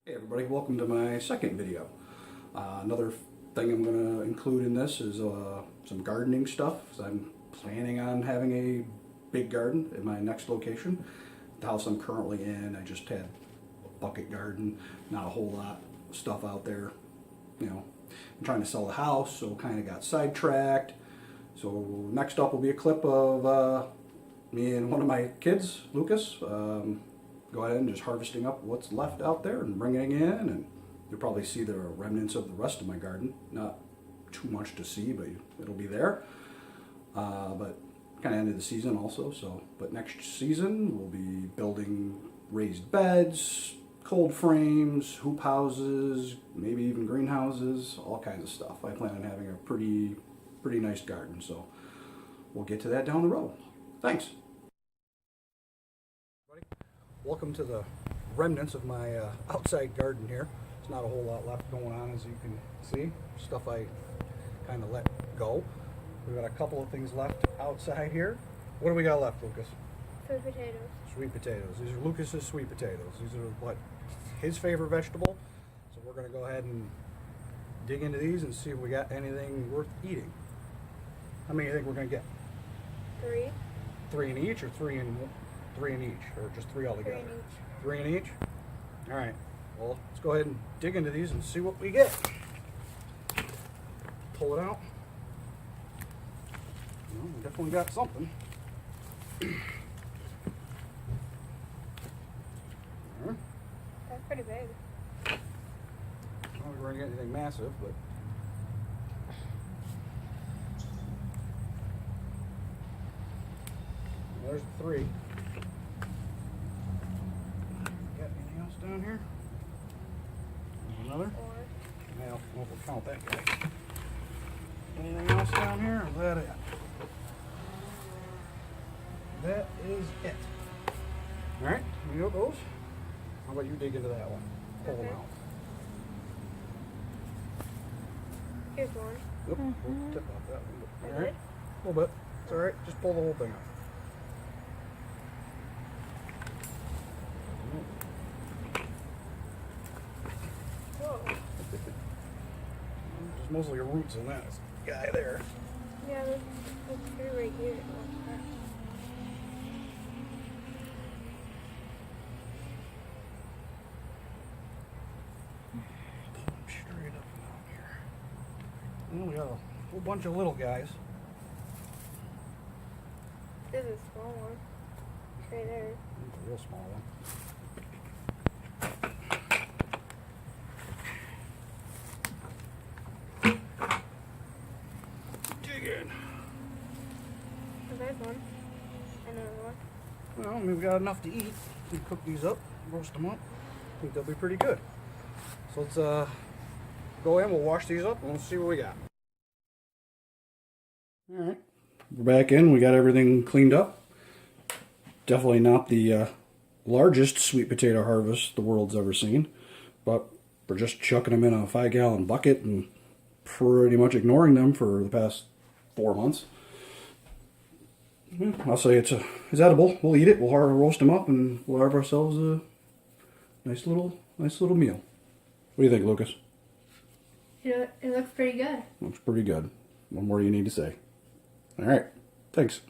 Hey everybody, welcome to my second video. Another thing I'm going to include in this is some gardening stuff. So I'm planning on having a big garden in my next location. The house I'm currently in, I just had a bucket garden, not a whole lot of stuff out there. You know, I'm trying to sell the house, so kind of got sidetracked. So next up will be a clip of me and one of my kids, Lucas. Go ahead and just harvesting up what's left out there and bringing it in, and you'll probably see the remnants of the rest of my garden. Not too much to see, but it'll be there. But kind of ended the season also, so but next season we'll be building raised beds, cold frames, hoop houses, maybe even greenhouses, all kinds of stuff. I plan on having a pretty nice garden, so we'll get to that down the road. Thanks. Welcome to the remnants of my outside garden here. There's not a whole lot left going on, as you can see. Stuff I kind of let go. We've got a couple of things left outside here. What do we got left, Lucas? Sweet potatoes. Sweet potatoes. These are Lucas's sweet potatoes. These are what his favorite vegetable. So we're going to go ahead and dig into these and see if we got anything worth eating. How many do you think we're going to get? 3. 3 in each, or 3 in each, or just 3 altogether? 3 in each. 3 in each? All right. Well, let's go ahead and dig into these and see what we get. Pull it out. Well, we definitely got something. That's pretty big. I don't think we're going to get anything massive, but... There's 3. Got anything else down here? There's another? 4. Well, we'll count that guy. Anything else down here? Is that it? That is it. Alright, you got those? How about you dig into that one? Pull them Okay. out. Here's one. Yep, we'll tip off that one. I Alright, did? a little bit. It's alright, just pull the whole thing out. Whoa. There's mostly roots in that guy there. Yeah, that's 3 right here. Straight up and down here. Well, we got a whole bunch of little guys. This is a small one. It's right there. It's a real small one. Dig in. Oh, there's one. Another one. Well, I mean, we got enough to eat. We can cook these up, roast them up. I think they'll be pretty good. So let's go in, we'll wash these up, and we'll see what we got. Alright, we're back in. We got everything cleaned up. Definitely not the largest sweet potato harvest the world's ever seen, but we're just chucking them in a 5-gallon bucket and pretty much ignoring them for the past 4 months. I'll say it's edible. We'll eat it. We'll roast them up, and we'll have ourselves a nice little meal. What do you think, Lucas? It looks pretty good. Looks pretty good. What more do you need to say? All right. Thanks.